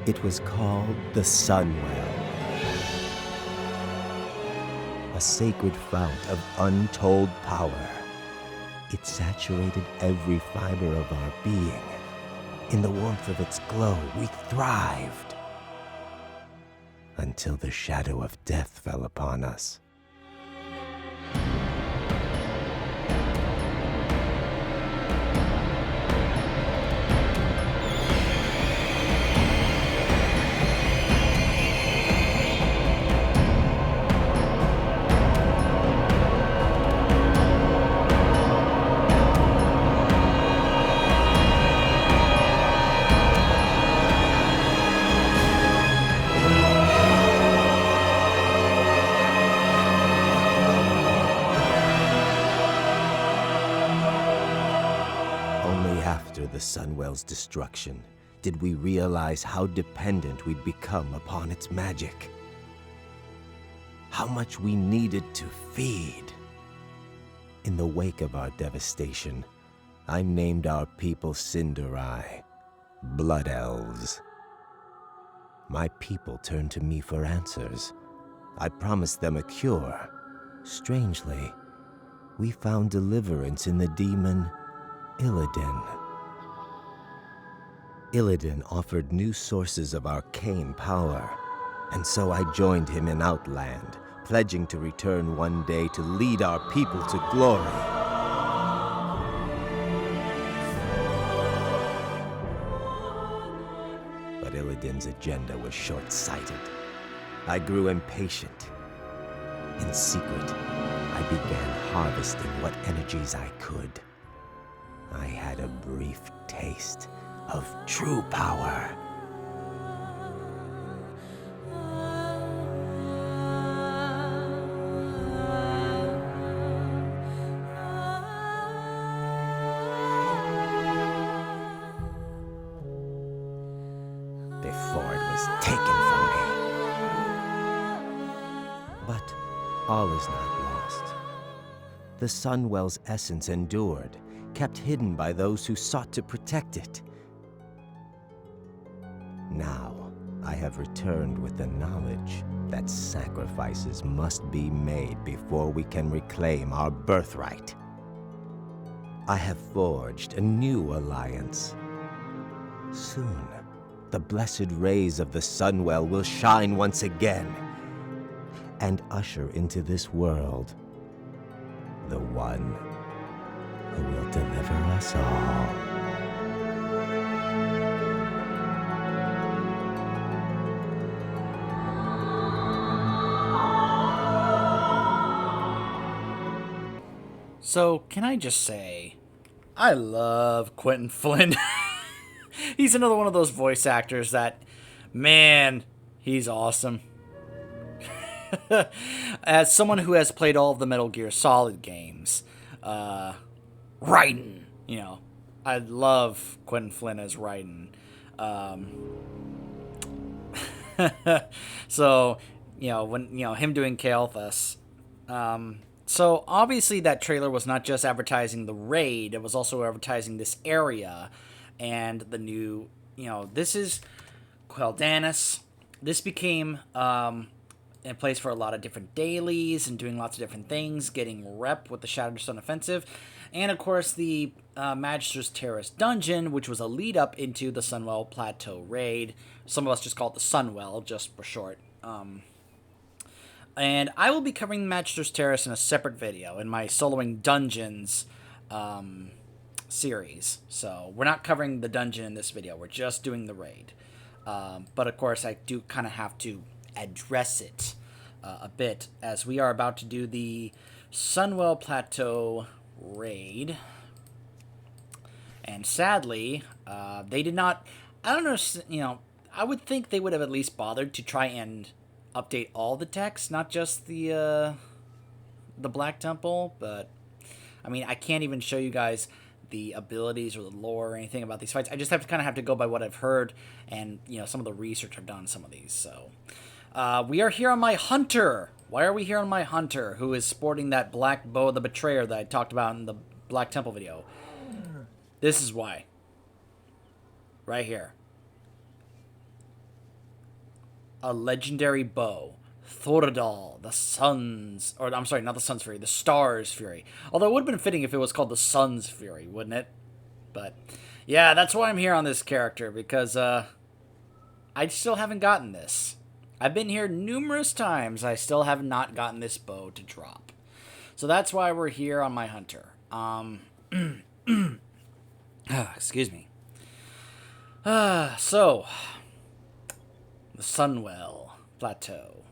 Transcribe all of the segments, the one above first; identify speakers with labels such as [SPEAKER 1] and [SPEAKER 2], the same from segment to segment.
[SPEAKER 1] It was called the Sunwell, a sacred fount of untold power. It saturated every fiber of our being. In the warmth of its glow, we thrived. Until the shadow of death fell upon us. After the Sunwell's destruction, did we realize how dependent we'd become upon its magic. How much we needed to feed. In the wake of our devastation, I named our people Cinderai, Blood Elves. My people turned to me for answers. I promised them a cure. Strangely, we found deliverance in the demon Kil'Jaedan. Kil'Jaedan offered new sources of arcane power, and so I joined him in Outland, pledging to return one day to lead our people to glory. But Illidan's agenda was short-sighted. I grew impatient. In secret, I began harvesting what energies I could. I had a brief taste of true power. Before it was taken from me. But all is not lost. The Sunwell's essence endured, kept hidden by those who sought to protect it. Now, I have returned with the knowledge that sacrifices must be made before we can reclaim our birthright. I have forged a new alliance. Soon, the blessed rays of the Sunwell will shine once again and usher into this world the one who will deliver us all.
[SPEAKER 2] So, can I just say, I love Quentin Flynn. He's another one of those voice actors that, man, he's awesome. As someone who has played all of the Metal Gear Solid games, Raiden, I love Quentin Flynn as Raiden. So, when, him doing Kil'Jaedan, so obviously that trailer was not just advertising the raid, it was also advertising this area and the new, this is Quel'Danas. This became a place for a lot of different dailies and doing lots of different things, getting rep with the Shattered Sun Offensive. And of course the Magisters Terrace dungeon, which was a lead up into the Sunwell Plateau raid. Some of us just call it the Sunwell, just for short. And I will be covering Magisters Terrace in a separate video in my Soloing Dungeons series. So we're not covering the dungeon in this video. We're just doing the raid. But of course, I do kind of have to address it a bit as we are about to do the Sunwell Plateau raid. And sadly, they did not... I don't know, I would think they would have at least bothered to try and update all the text, not just the Black Temple, but I mean, I can't even show you guys the abilities or the lore or anything about these fights. I just have to go by what I've heard and, some of the research I've done on some of these. So, we are here on my Hunter. Why are we here on my Hunter, who is sporting that black bow of the Betrayer that I talked about in the Black Temple video? This is why. Right here. a legendary bow. Thoradal, the Sun's... Or, I'm sorry, not the Sun's Fury, the Star's Fury. Although it would have been fitting if it was called the Sun's Fury, wouldn't it? But, yeah, that's why I'm here on this character, because, I still haven't gotten this. I've been here numerous times, I still have not gotten this bow to drop. So that's why we're here on my hunter. Excuse me. So, the Sunwell Plateau.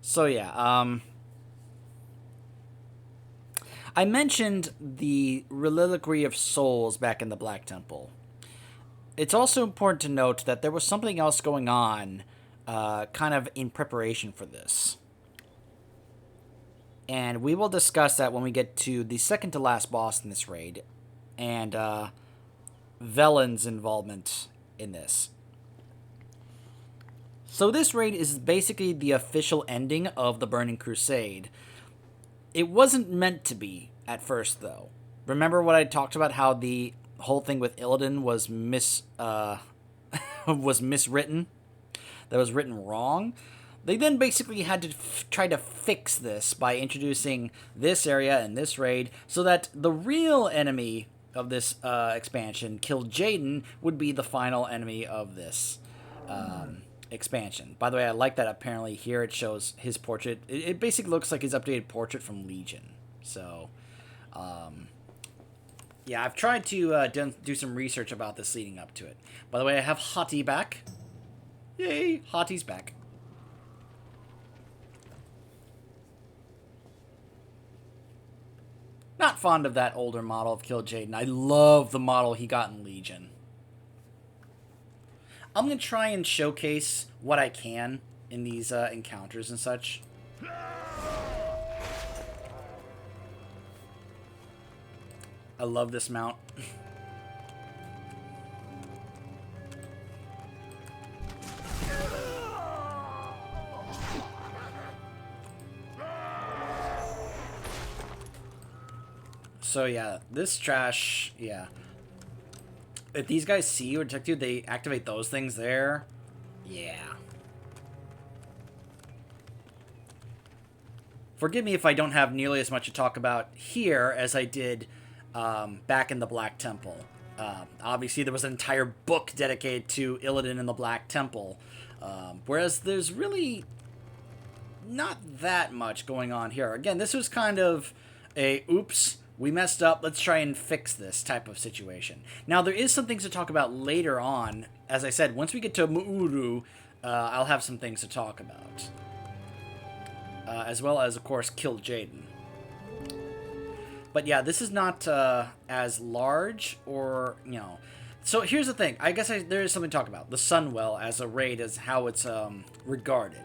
[SPEAKER 2] So yeah, I mentioned the Reliquary of Souls back in the Black Temple. It's also important to note that there was something else going on, kind of in preparation for this. And we will discuss that when we get to the second to last boss in this raid, and Velen's involvement in this. So this raid is basically the official ending of the Burning Crusade. It wasn't meant to be at first, though. Remember what I talked about, how the whole thing with Illidan was was miswritten? That was written wrong? They then basically had to try to fix this by introducing this area and this raid so that the real enemy of this expansion, Kil'Jaedan, would be the final enemy of this expansion. By the way, I like that apparently here it shows his portrait. It basically looks like his updated portrait from Legion. So, yeah, I've tried to do some research about this leading up to it. By the way, I have Hati back. Yay, Hati's back. Not fond of that older model of Kil'Jaedan. I love the model he got in Legion. I'm going to try and showcase what I can in these encounters and such. I love this mount. So yeah, this trash, yeah. If these guys see you or detect you, they activate those things there. Yeah. Forgive me if I don't have nearly as much to talk about here as I did back in the Black Temple. Obviously, there was an entire book dedicated to Illidan in the Black Temple. Whereas there's really not that much going on here. Again, this was kind of a, oops, we messed up, let's try and fix this type of situation. Now, there is some things to talk about later on. As I said, once we get to Mu'uru, I'll have some things to talk about. As well as, of course, Kil'Jaedan. But yeah, this is not as large or, you know... So here's the thing. I guess there is something to talk about. The Sunwell as a raid is how it's regarded.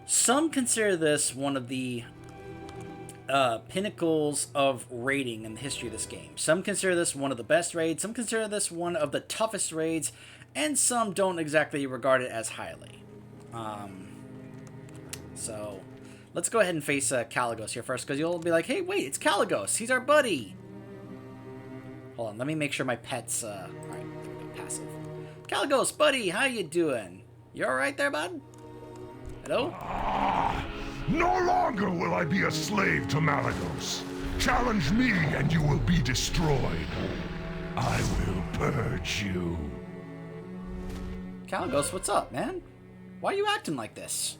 [SPEAKER 2] Some consider this one of the pinnacles of raiding in the history of this game. Some consider this one of the best raids, some consider this one of the toughest raids, and some don't exactly regard it as highly. So, let's go ahead and face Kalecgos here first, because you'll be like, hey, wait, it's Kalecgos, he's our buddy! Hold on, let me make sure my pet's, alright, there we go, passive. Kalecgos, buddy, how you doing? You alright there, bud? Hello?
[SPEAKER 3] No longer will I be a slave to Malygos. Challenge me and you will be destroyed. I will purge you.
[SPEAKER 2] Kalecgos, what's up, man? Why are you acting like this?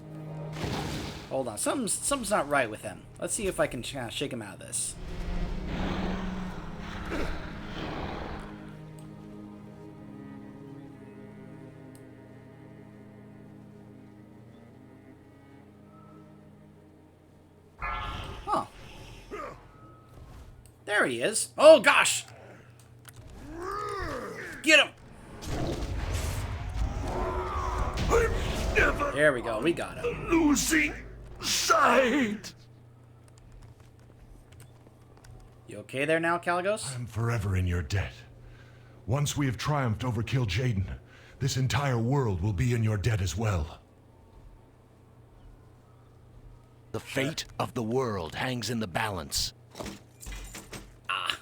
[SPEAKER 2] Hold on, something's not right with him. Let's see if I can shake him out of this. Huh. There he is. Oh, gosh! Get him! There we go, we got him.
[SPEAKER 3] Losing sight.
[SPEAKER 2] You okay there now, Kalecgos?
[SPEAKER 3] I'm forever in your debt. Once we have triumphed over Kil'Jaedan, this entire world will be in your debt as well.
[SPEAKER 4] The fate of the world hangs in the balance.
[SPEAKER 2] Ah.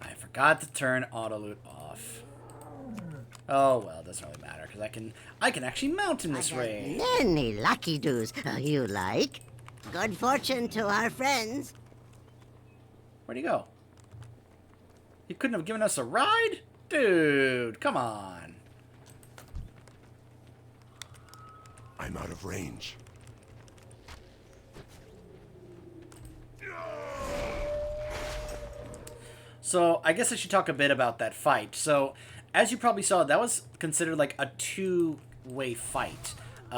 [SPEAKER 2] I forgot to turn auto loot off. Oh, well, it doesn't really matter, because I can actually mount in this raid.
[SPEAKER 5] Many lucky doos you like. Good fortune to our friends.
[SPEAKER 2] Where'd he go? He couldn't have given us a ride? Dude, come on.
[SPEAKER 3] I'm out of range.
[SPEAKER 2] So, I guess I should talk a bit about that fight. So, as you probably saw, that was considered like a two-way fight.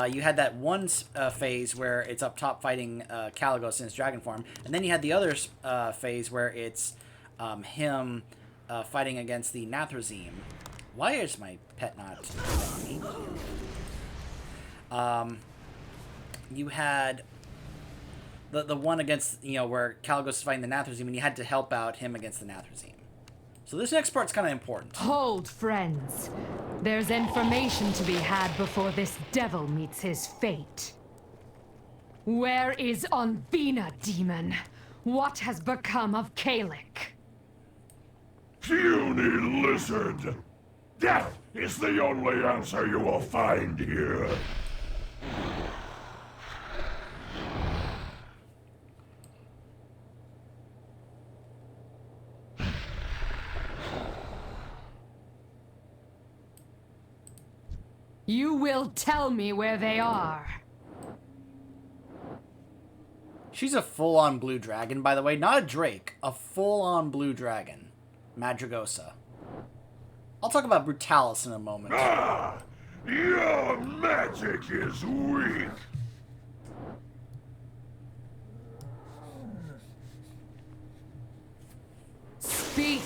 [SPEAKER 2] You had that one phase where it's up top fighting Caligos in his dragon form, and then you had the other phase where it's him fighting against the Nathrezim. Why is my pet not letting me? You had the one against, where Caligos is fighting the Nathrezim, and you had to help out him against the Nathrezim. So this next part's kind of important.
[SPEAKER 6] Hold, friends. There's information to be had before this devil meets his fate. Where is Onvina, demon? What has become of Kalik?
[SPEAKER 3] Puny lizard! Death is the only answer you will find here.
[SPEAKER 6] You will tell me where they are.
[SPEAKER 2] She's a full-on blue dragon, by the way. Not a drake. A full-on blue dragon. Madragosa. I'll talk about Brutalus in a moment.
[SPEAKER 3] Ah! Your magic is weak!
[SPEAKER 6] Speak.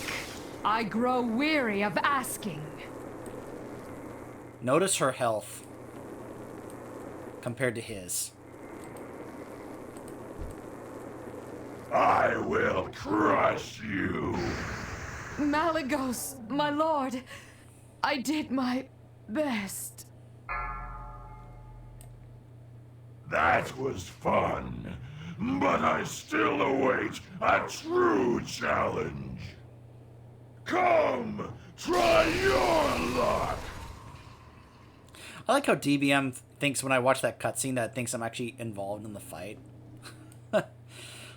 [SPEAKER 6] I grow weary of asking.
[SPEAKER 2] Notice her health compared to his.
[SPEAKER 3] I will crush you!
[SPEAKER 6] Malygos, my lord. I did my best.
[SPEAKER 3] That was fun, but I still await a true challenge. Come, try your luck!
[SPEAKER 2] I like how DBM thinks when I watch that cutscene that it thinks I'm actually involved in the fight.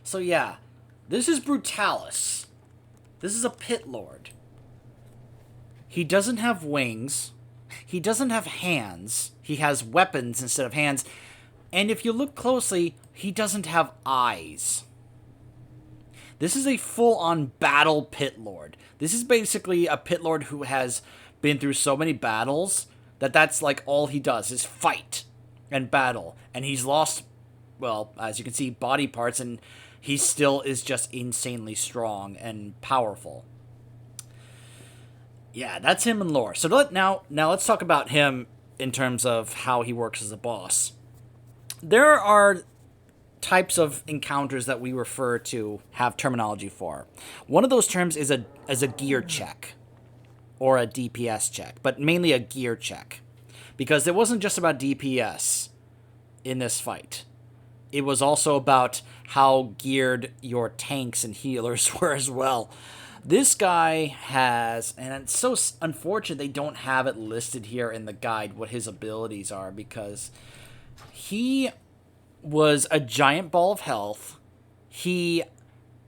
[SPEAKER 2] So yeah, this is Brutalus. This is a pit lord. He doesn't have wings. He doesn't have hands. He has weapons instead of hands. And if you look closely, he doesn't have eyes. This is a full-on battle pit lord. This is basically a pit lord who has been through so many battles that's like all he does is fight and battle. And he's lost, well, as you can see, body parts, and he still is just insanely strong and powerful. Yeah, that's him in lore. So now let's talk about him in terms of how he works as a boss. There are types of encounters that we refer to have terminology for. One of those terms is a gear check or a DPS check, but mainly a gear check, because it wasn't just about DPS in this fight. It was also about how geared your tanks and healers were as well. This guy has, and it's so unfortunate they don't have it listed here in the guide what his abilities are, because he was a giant ball of health. He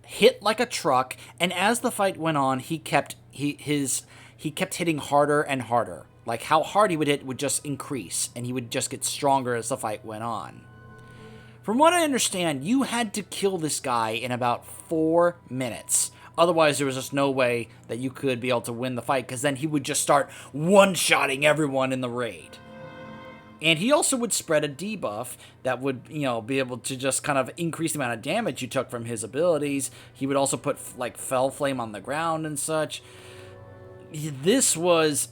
[SPEAKER 2] hit like a truck, and as the fight went on, he kept hitting harder and harder. Like how hard he would hit would just increase, and he would just get stronger as the fight went on. From what I understand, you had to kill this guy in about 4 minutes. Otherwise, there was just no way that you could be able to win the fight, because then he would just start one-shotting everyone in the raid. And he also would spread a debuff that would, be able to just kind of increase the amount of damage you took from his abilities. He would also put, like, Fell Flame on the ground and such. This was...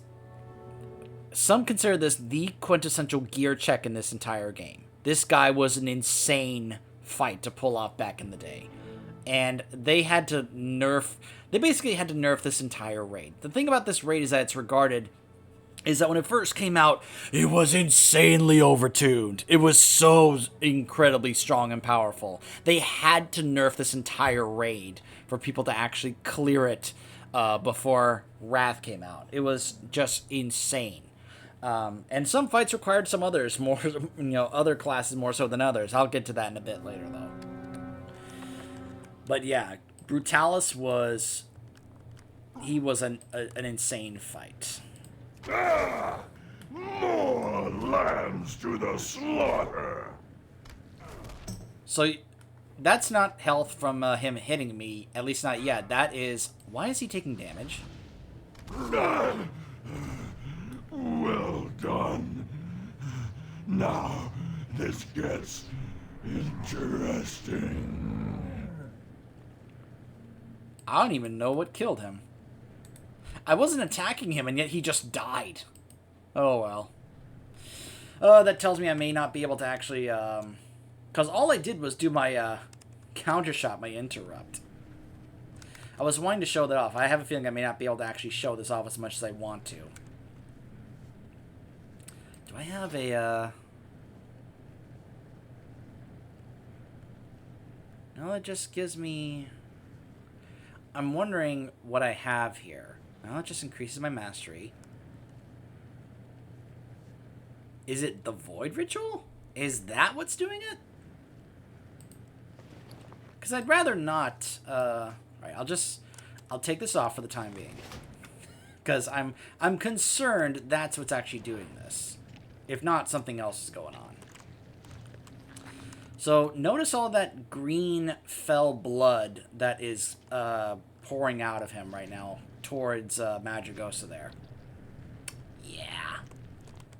[SPEAKER 2] Some consider this the quintessential gear check in this entire game. This guy was an insane fight to pull off back in the day. And they had to nerf... They basically had to nerf this entire raid. The thing about this raid is that it's regarded... is that when it first came out, it was insanely overtuned. It was so incredibly strong and powerful. They had to nerf this entire raid for people to actually clear it before Wrath came out. It was just insane. And some fights required some others more, other classes more so than others. I'll get to that in a bit later, though. But yeah, Brutalus was an insane fight.
[SPEAKER 3] More lambs to the slaughter.
[SPEAKER 2] So that's not health from him hitting me, at least not yet. That is, why is he taking damage?
[SPEAKER 3] Well done. Now this gets interesting.
[SPEAKER 2] I don't even know what killed him. I wasn't attacking him, and yet he just died. Oh, well. That tells me I may not be able to actually, because all I did was do my, counter shot, my interrupt. I was wanting to show that off. I have a feeling I may not be able to actually show this off as much as I want to. Do I have a, No, it just gives me... I'm wondering what I have here. Well, it just increases my mastery. Is it the Void Ritual? Is that what's doing it? Because I'd rather not... Right, I'll take this off for the time being. Because I'm concerned that's what's actually doing this. If not, something else is going on. So, notice all that green fell blood that is pouring out of him right now towards Magisters there. Yeah.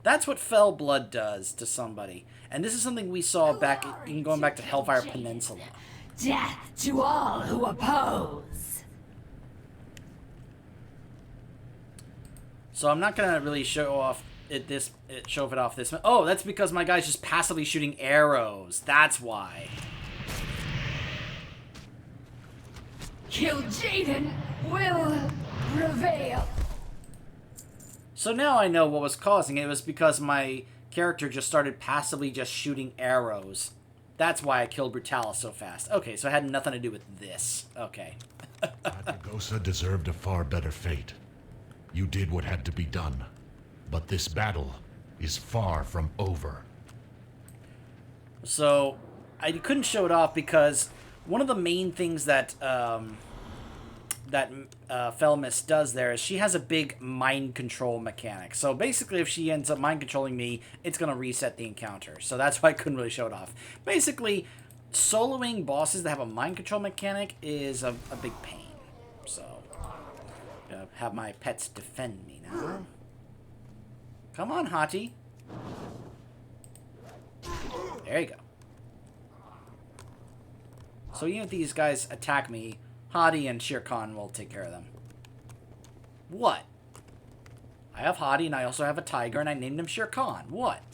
[SPEAKER 2] That's what fell blood does to somebody. And this is something we saw back, even going back to Hellfire Peninsula.
[SPEAKER 6] Death to all who oppose.
[SPEAKER 2] So I'm not gonna really show off show it off this. Oh, that's because my guy's just passively shooting arrows. That's why.
[SPEAKER 6] Kil'Jaedan will prevail.
[SPEAKER 2] So now I know what was causing it. It was because my character just started passively just shooting arrows. That's why I killed Brutalus so fast. Okay, so it had nothing to do with this. Okay.
[SPEAKER 4] Papaneeks deserved a far better fate. You did what had to be done. But this battle is far from over.
[SPEAKER 2] So, I couldn't show it off because one of the main things that Felmis does there is she has a big mind control mechanic. So basically, if she ends up mind controlling me, it's going to reset the encounter. So that's why I couldn't really show it off. Basically, soloing bosses that have a mind control mechanic is a big pain. So, have my pets defend me now. Come on, Hati. There you go. So even if these guys attack me, Hati and Shere Khan will take care of them. What? I have Hati and I also have a tiger and I named him Shere Khan. What?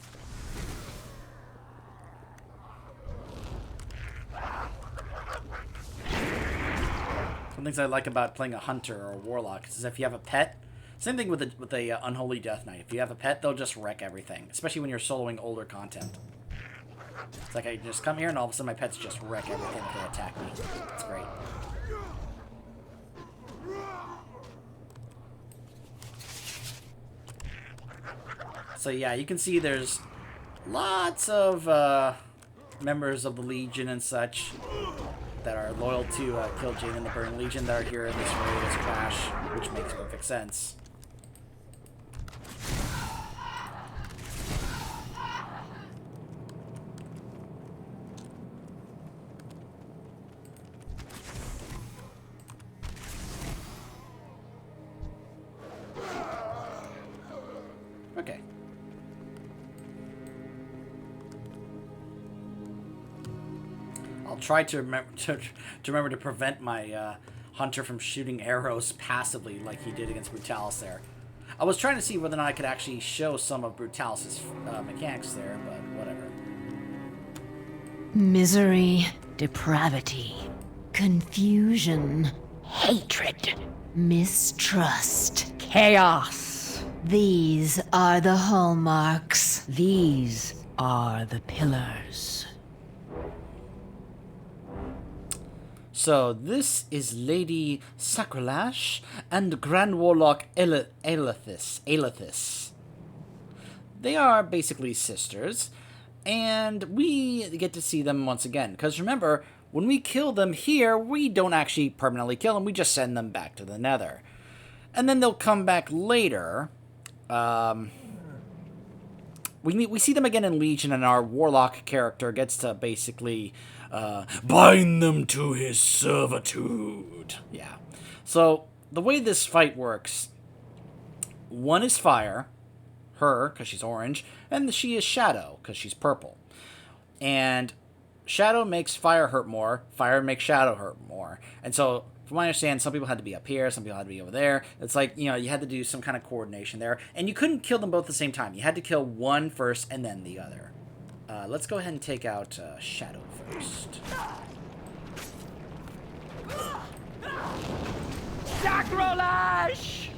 [SPEAKER 2] Some things I like about playing a hunter or a warlock is if you have a pet. Same thing with a Unholy Death Knight. If you have a pet, they'll just wreck everything. Especially when you're soloing older content. It's like I just come here and all of a sudden my pets just wreck everything if they attack me. It's great. So yeah, you can see there's lots of members of the Legion and such that are loyal to Kil'Jaedan and the Burning Legion that are here in this raid as Crash, which makes perfect sense. Okay. I'll try to remember to prevent my hunter from shooting arrows passively like he did against Brutalus there. I was trying to see whether or not I could actually show some of Brutalus's mechanics there, but whatever.
[SPEAKER 7] Misery, depravity, confusion, hatred, mistrust, chaos. These are the hallmarks. These are the pillars.
[SPEAKER 2] So this is Lady Sacrolash and Grand Warlock Aelithis. They are basically sisters, and we get to see them once again. Because remember, when we kill them here, we don't actually permanently kill them, we just send them back to the Nether. And then they'll come back later. We see them again in Legion, and our Warlock character gets to basically bind them to his servitude. Yeah. So, the way this fight works, one is fire, her, because she's orange, and she is Shadow, because she's purple. And Shadow makes fire hurt more, fire makes Shadow hurt more. And so, from what I understand, some people had to be up here, some people had to be over there. It's like, you had to do some kind of coordination there. And you couldn't kill them both at the same time. You had to kill one first and then the other. Let's go ahead and take out Shadow first.
[SPEAKER 8] Sacrolash!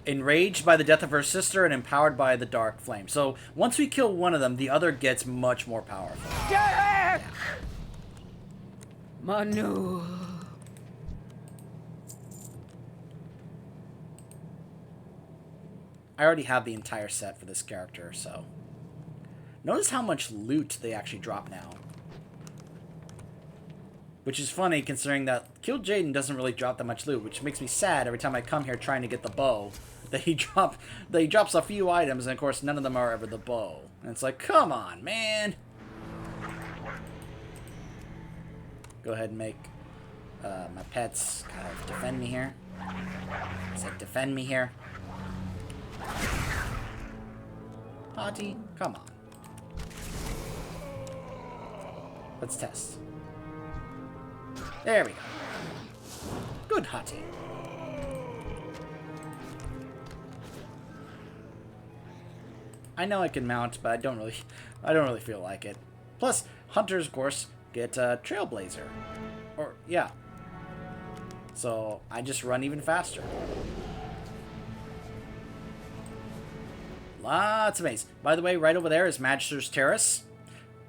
[SPEAKER 2] Enraged by the death of her sister and empowered by the dark flame. So, once we kill one of them, the other gets much more powerful.
[SPEAKER 8] Derek! Manu.
[SPEAKER 2] I already have the entire set for this character, so... Notice how much loot they actually drop now. Which is funny, considering that Kil'Jaedan doesn't really drop that much loot, which makes me sad every time I come here trying to get the bow. That he drops a few items, and of course none of them are ever the bow. And it's like, come on, man! Go ahead and make my pets kind of defend me here. I said defend me here. Hottie, come on. Let's test. There we go. Good, Hottie. I know I can mount, but I don't really feel like it. Plus, hunters, of course, get Trailblazer. Or, yeah. So, I just run even faster. Lots of maze. By the way, right over there is Magisters Terrace.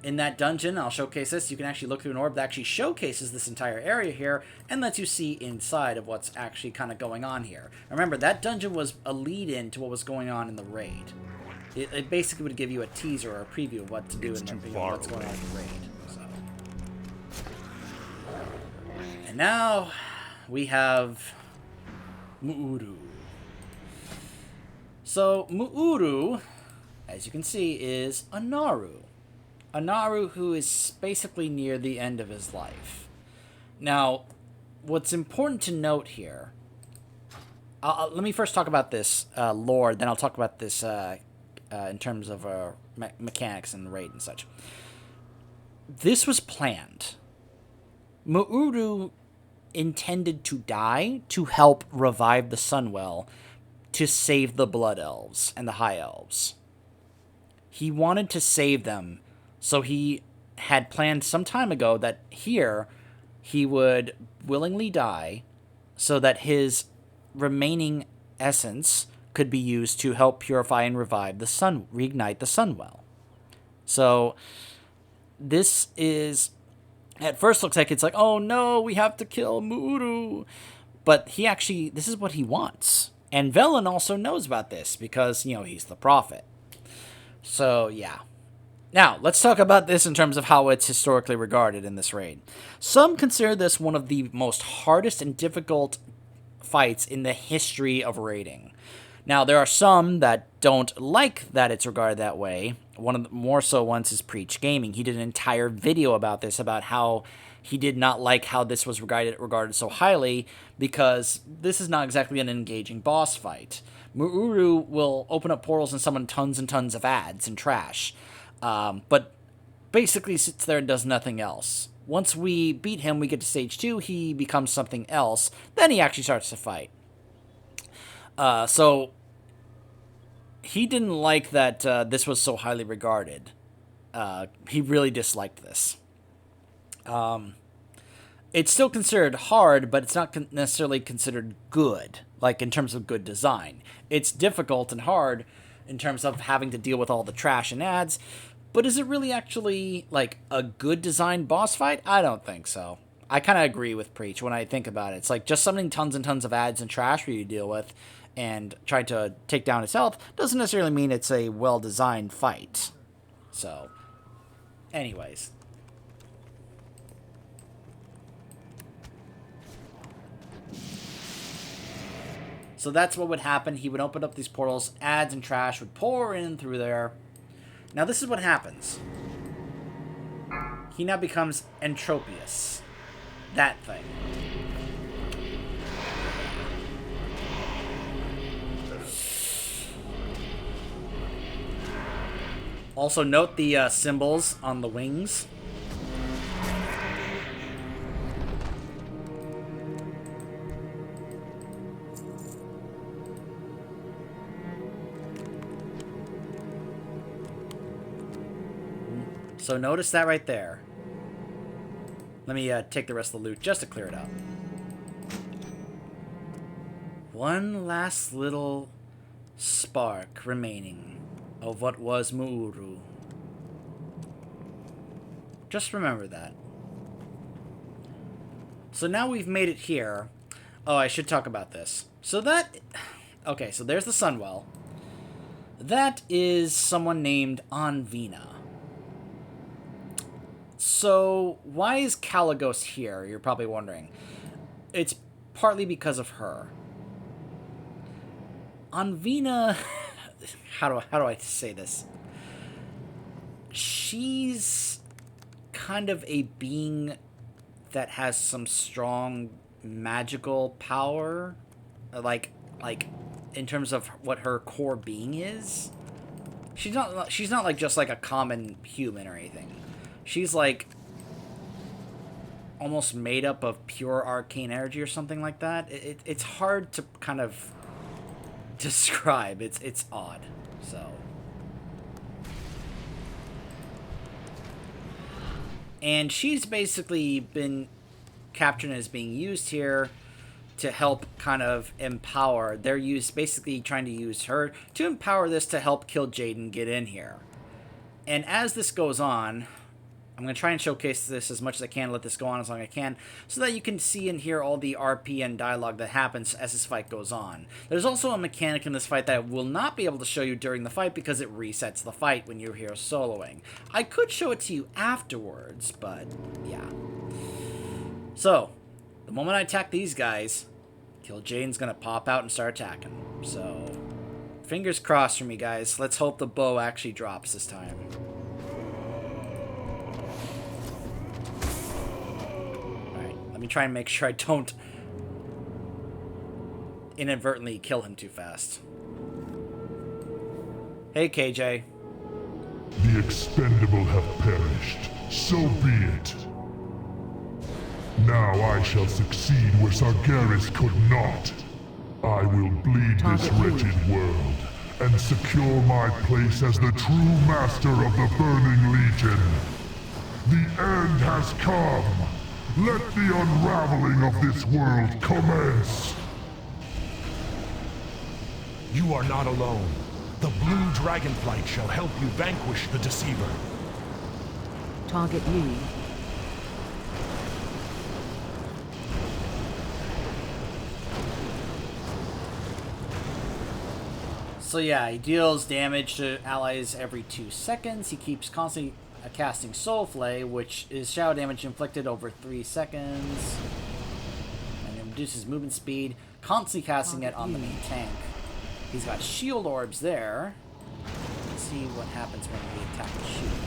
[SPEAKER 2] In that dungeon, I'll showcase this, you can actually look through an orb that actually showcases this entire area here and lets you see inside of what's actually kind of going on here. Remember, that dungeon was a lead-in to what was going on in the raid. It basically would give you a teaser or a preview of what to do and what's going on in the raid. So. And now we have Mu'uru. So Mu'uru, as you can see, is a Naru. A Naru who is basically near the end of his life. Now, what's important to note here... let me first talk about this lore, then I'll talk about this in terms of mechanics and raid and such. This was planned. Mu'uru intended to die to help revive the Sunwell to save the Blood Elves and the High Elves. He wanted to save them, so he had planned some time ago that here he would willingly die so that his remaining essence could be used to help purify and revive the sun, reignite the Sunwell. So this is, at first looks like it's like, oh no, we have to kill Mu'uru. But he actually, this is what he wants. And Velen also knows about this because, he's the prophet. So, yeah. Now, let's talk about this in terms of how it's historically regarded in this raid. Some consider this one of the most hardest and difficult fights in the history of raiding. Now, there are some that don't like that it's regarded that way. One of the more so ones is Preach Gaming. He did an entire video about this, about how he did not like how this was regarded so highly, because this is not exactly an engaging boss fight. Mu'uru will open up portals and summon tons and tons of ads and trash, but basically sits there and does nothing else. Once we beat him, we get to stage 2, he becomes something else, then he actually starts to fight. So he didn't like that this was so highly regarded. He really disliked this. It's still considered hard, but it's not necessarily considered good, like in terms of good design. It's difficult and hard in terms of having to deal with all the trash and ads, But is it really actually, like, a good designed boss fight? I don't think so. I kind of agree with Preach when I think about it. It's like just summoning tons and tons of ads and trash for you to deal with and trying to take down his health doesn't necessarily mean it's a well-designed fight. So, anyways. So that's what would happen. He would open up these portals, ads and trash would pour in through there. Now this is what happens. He now becomes Entropius. That thing. Also note the symbols on the wings. So notice that right there. Let me take the rest of the loot just to clear it up. One last little spark remaining of what was Muuru. Just remember that. So now we've made it here. Oh, I should talk about this. So that... Okay, so there's the Sunwell. That is someone named Anvina. So, why is Caligos here? You're probably wondering. It's partly because of her. Anvina... How do I say this? She's kind of a being that has some strong magical power. Like in terms of what her core being is. She's not like just like a common human or anything. She's like almost made up of pure arcane energy or something like that. It's hard to kind of describe. It's odd. So, and she's basically been captured and is being used here to help kind of empower. They're basically trying to use her to empower this to help Kil'Jaedan get in here. And as this goes on, I'm going to try and showcase this as much as I can, let this go on as long as I can, so that you can see and hear all the RP and dialogue that happens as this fight goes on. There's also a mechanic in this fight that I will not be able to show you during the fight because it resets the fight when you're here soloing. I could show it to you afterwards, but yeah. So, the moment I attack these guys, Kil'Jaedan's going to pop out and start attacking. So, fingers crossed for me, guys. Let's hope the bow actually drops this time. Let me try and make sure I don't inadvertently kill him too fast. Hey, KJ.
[SPEAKER 3] The expendable have perished. So be it. Now I shall succeed where Sargeras could not. I will bleed this wretched world and secure my place as the true master of the Burning Legion. The end has come. Let the unraveling of this world commence!
[SPEAKER 4] You are not alone. The blue dragonflight shall help you vanquish the Deceiver.
[SPEAKER 8] Target you.
[SPEAKER 2] So yeah, he deals damage to allies every 2 seconds. He keeps constantly casting Soul Flay, which is shadow damage inflicted over 3 seconds. And it reduces movement speed, constantly casting it on the main tank. He's got shield orbs there. Let's see what happens when we attack the shield orbs.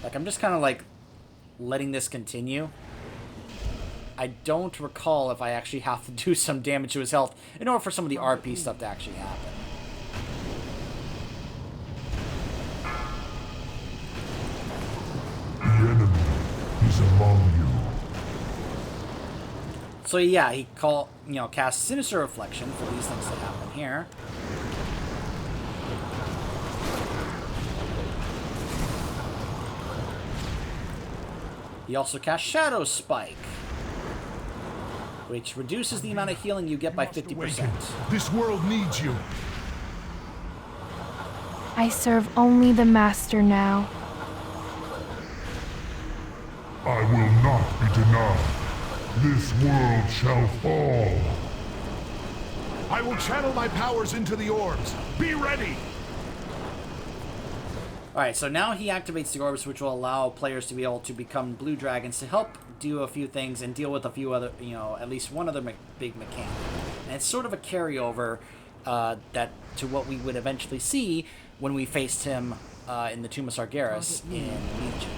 [SPEAKER 2] Like, I'm just kind of like letting this continue. I don't recall if I actually have to do some damage to his health in order for some of the RP stuff to actually happen.
[SPEAKER 3] The enemy is among you.
[SPEAKER 2] So yeah, he casts Sinister Reflection for these things to happen here. He also casts Shadow Spike, which reduces the amount of healing you get by 50%.
[SPEAKER 3] This world needs you.
[SPEAKER 9] I serve only the Master now.
[SPEAKER 3] I will not be denied. This world shall fall. I will channel my powers into the orbs. Be ready!
[SPEAKER 2] Alright, so now he activates the orbs, which will allow players to be able to become blue dragons to help do a few things and deal with a few other, at least one other big mechanic. And it's sort of a carryover that to what we would eventually see when we faced him in the Tomb of Sargeras in Legion.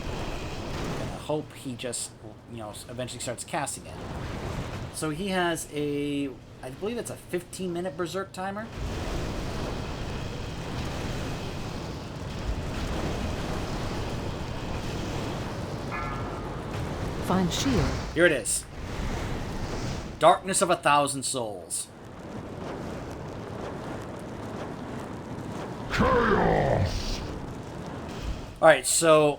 [SPEAKER 2] And I hope he just, eventually starts casting it. So he has I believe it's a 15-minute Berserk timer.
[SPEAKER 8] Find shield.
[SPEAKER 2] Here it is. Darkness of 1,000 Souls.
[SPEAKER 3] Chaos!
[SPEAKER 2] Alright, so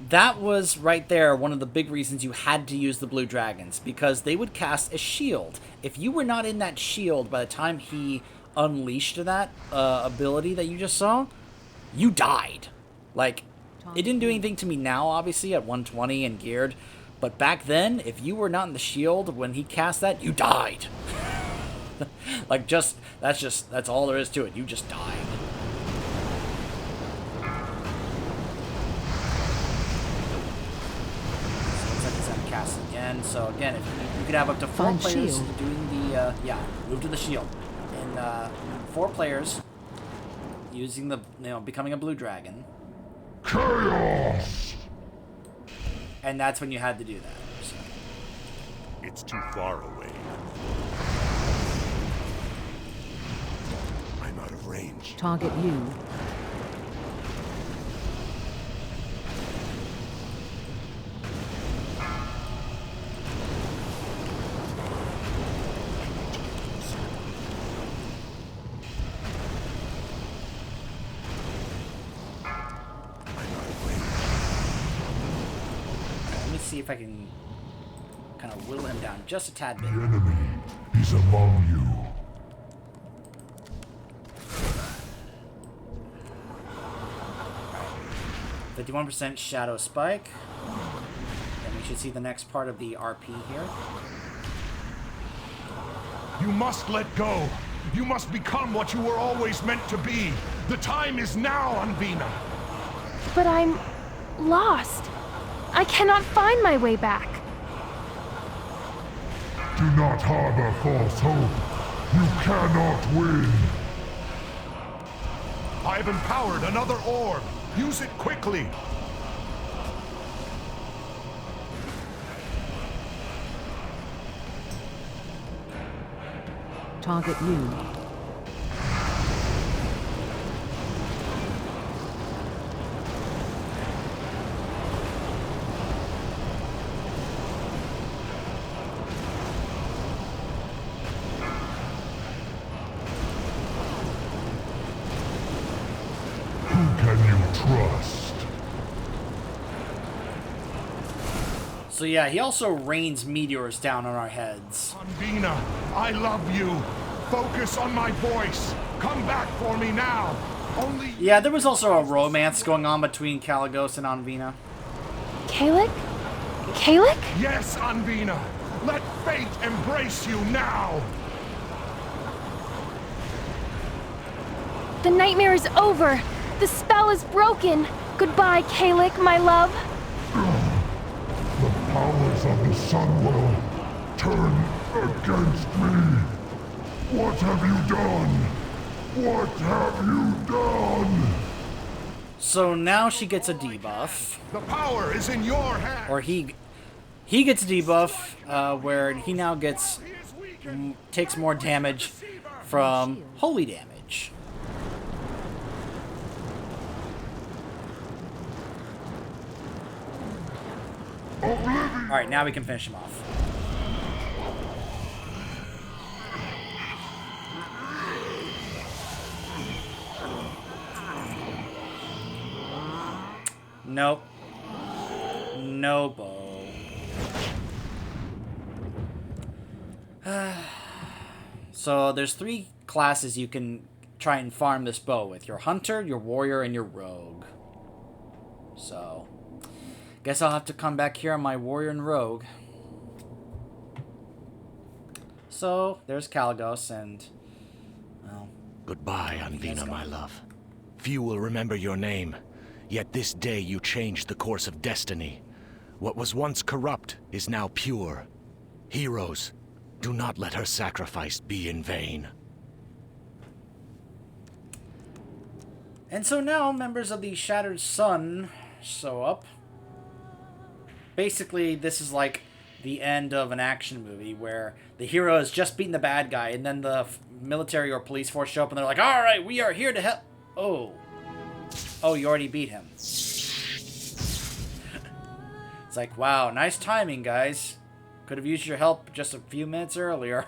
[SPEAKER 2] that was right there one of the big reasons you had to use the blue dragons, because they would cast a shield. If you were not in that shield by the time he unleashed that ability that you just saw, you died. Like, it didn't do anything to me now, obviously, at 120 and geared, but back then, if you were not in the shield when he cast that, you died. Like, that's all there is to it. You just died. Cast again. So again, if you could have up to 4 players
[SPEAKER 8] shield.
[SPEAKER 2] doing the move to the shield, and 4 players using the becoming a blue dragon.
[SPEAKER 3] Chaos!
[SPEAKER 2] And that's when you had to do that. So.
[SPEAKER 3] It's too far away. I'm out of range.
[SPEAKER 8] Target you.
[SPEAKER 2] See if I can kind of whittle him down just a tad bit.
[SPEAKER 3] The enemy is among you.
[SPEAKER 2] 51% Shadow Spike. And we should see the next part of the RP here.
[SPEAKER 3] You must let go. You must become what you were always meant to be. The time is now, Anvina.
[SPEAKER 9] But I'm lost. I cannot find my way back.
[SPEAKER 3] Do not harbor false hope. You cannot win. I've empowered another orb. Use it quickly.
[SPEAKER 8] Target you.
[SPEAKER 2] So yeah, he also rains meteors down on our heads.
[SPEAKER 3] Anvina, I love you. Focus on my voice. Come back for me now. Only.
[SPEAKER 2] Yeah, there was also a romance going on between Kalecgos and Anvina.
[SPEAKER 9] Kalik? Kalik?
[SPEAKER 3] Yes, Anvina. Let fate embrace you now.
[SPEAKER 9] The nightmare is over. The spell is broken. Goodbye, Kalik, my love.
[SPEAKER 3] The powers of the Sunwell turn against me. What have you done? What have you done?
[SPEAKER 2] So now she gets a debuff.
[SPEAKER 3] The power is in your hands.
[SPEAKER 2] Or he gets a debuff where he now gets takes more damage from holy damage. Alright, now we can finish him off. Nope. No bow. So there's 3 classes you can try and farm this bow with. Your hunter, your warrior, and your rogue. So, guess I'll have to come back here on my warrior and rogue. So, there's Kalgos and, well...
[SPEAKER 4] Goodbye, Anvina, my love. Few will remember your name, yet this day you changed the course of destiny. What was once corrupt is now pure. Heroes, do not let her sacrifice be in vain.
[SPEAKER 2] And so now, members of the Shattered Sun show up. Basically, this is like the end of an action movie where the hero has just beaten the bad guy, and then the military or police force show up, and they're like, "Alright, we are here to help." Oh. Oh, you already beat him. It's like, wow, nice timing, guys. Could have used your help just a few minutes earlier.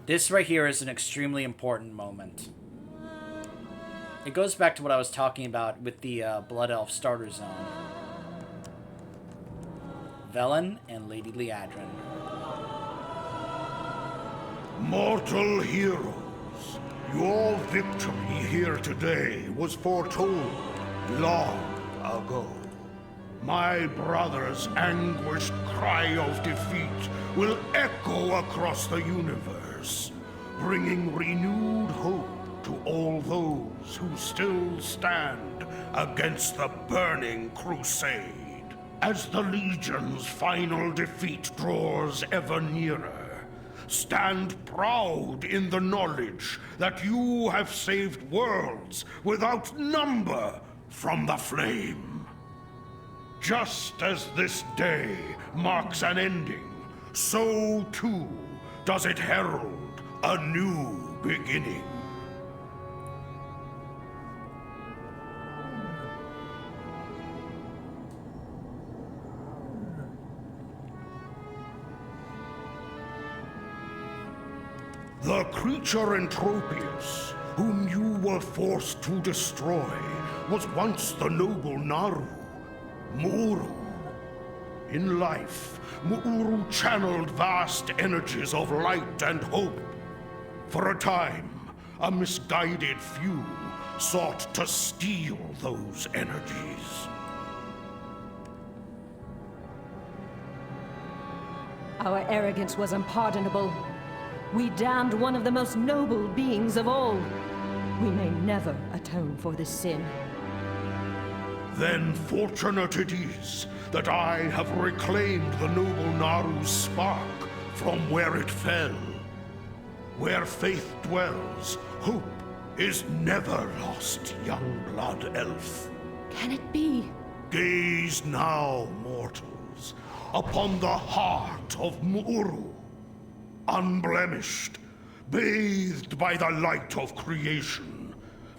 [SPEAKER 2] This right here is an extremely important moment. It goes back to what I was talking about with the Blood Elf starter zone. Velen and Lady Liadrin.
[SPEAKER 10] Mortal heroes, your victory here today was foretold long ago. My brother's anguished cry of defeat will echo across the universe, bringing renewed hope to all those who still stand against the Burning Crusade. As the Legion's final defeat draws ever nearer, stand proud in the knowledge that you have saved worlds without number from the flame. Just as this day marks an ending, so too does it herald a new beginning. The creature Entropius, whom you were forced to destroy, was once the noble Naru, Mu'uru. In life, Mu'uru channeled vast energies of light and hope. For a time, a misguided few sought to steal those energies.
[SPEAKER 8] Our arrogance was unpardonable. We damned one of the most noble beings of all. We may never atone for this sin.
[SPEAKER 10] Then fortunate it is that I have reclaimed the noble Naru's spark from where it fell. Where faith dwells, hope is never lost, young blood elf.
[SPEAKER 8] Can it be?
[SPEAKER 10] Gaze now, mortals, upon the heart of Mu'uru. Unblemished, bathed by the light of creation,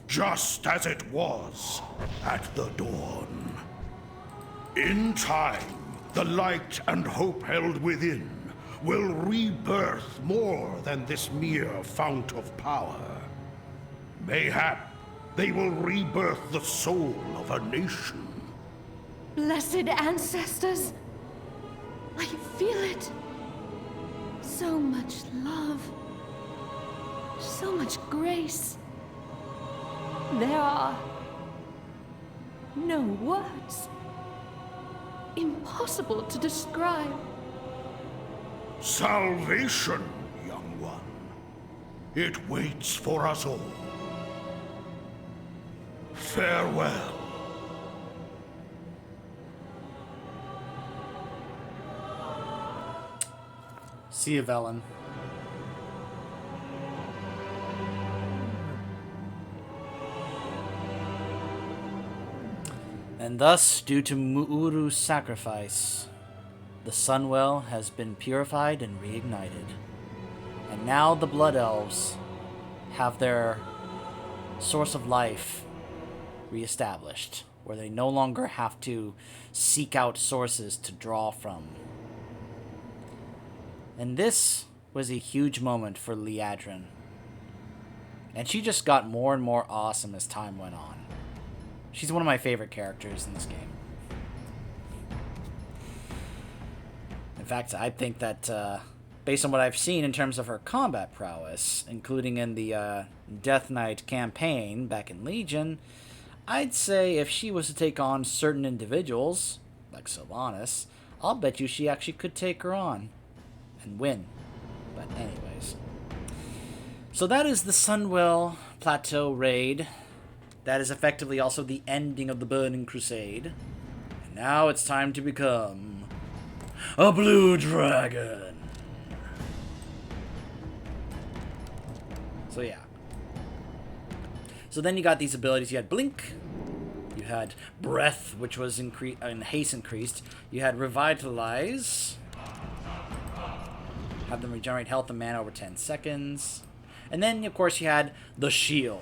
[SPEAKER 10] just as it was at the dawn. In time, the light and hope held within will rebirth more than this mere fount of power. Mayhap they will rebirth the soul of a nation.
[SPEAKER 6] Blessed ancestors, I feel it. So much love. So much grace. There are no words. Impossible to describe.
[SPEAKER 10] Salvation, young one. It waits for us all. Farewell.
[SPEAKER 2] See you, Velen. And thus, due to Mu'uru's sacrifice, the Sunwell has been purified and reignited. And now the Blood Elves have their source of life reestablished, where they no longer have to seek out sources to draw from. And this was a huge moment for Liadrin. And she just got more and more awesome as time went on. She's one of my favorite characters in this game. In fact, I think that, based on what I've seen in terms of her combat prowess, including in the Death Knight campaign back in Legion, I'd say if she was to take on certain individuals, like Sylvanas, I'll bet you she actually could take her on and win. But anyways. So that is the Sunwell Plateau raid. That is effectively also the ending of the Burning Crusade. And now it's time to become a blue dragon. So yeah. So then you got these abilities. You had Blink. You had Breath, which was and Haste increased. You had Revitalize. Have them regenerate health and mana over 10 seconds. And then, of course, you had the Shield.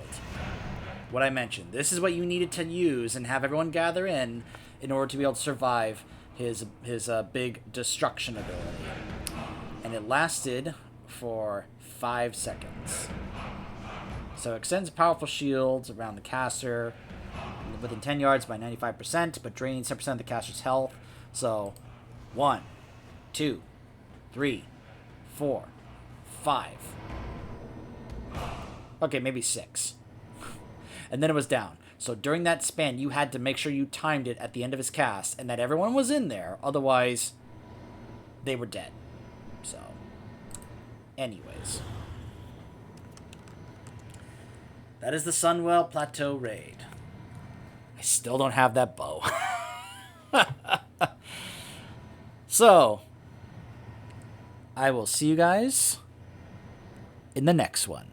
[SPEAKER 2] What I mentioned. This is what you needed to use and have everyone gather in order to be able to survive his big destruction ability. And it lasted for 5 seconds. So it extends powerful shields around the caster within 10 yards by 95%, but draining 10% of the caster's health. So 1, 2, 3, 4, 5. Okay, maybe 6. And then it was down. So during that span, you had to make sure you timed it at the end of his cast and that everyone was in there. Otherwise, they were dead. So, anyways. That is the Sunwell Plateau raid. I still don't have that bow. So, I will see you guys in the next one.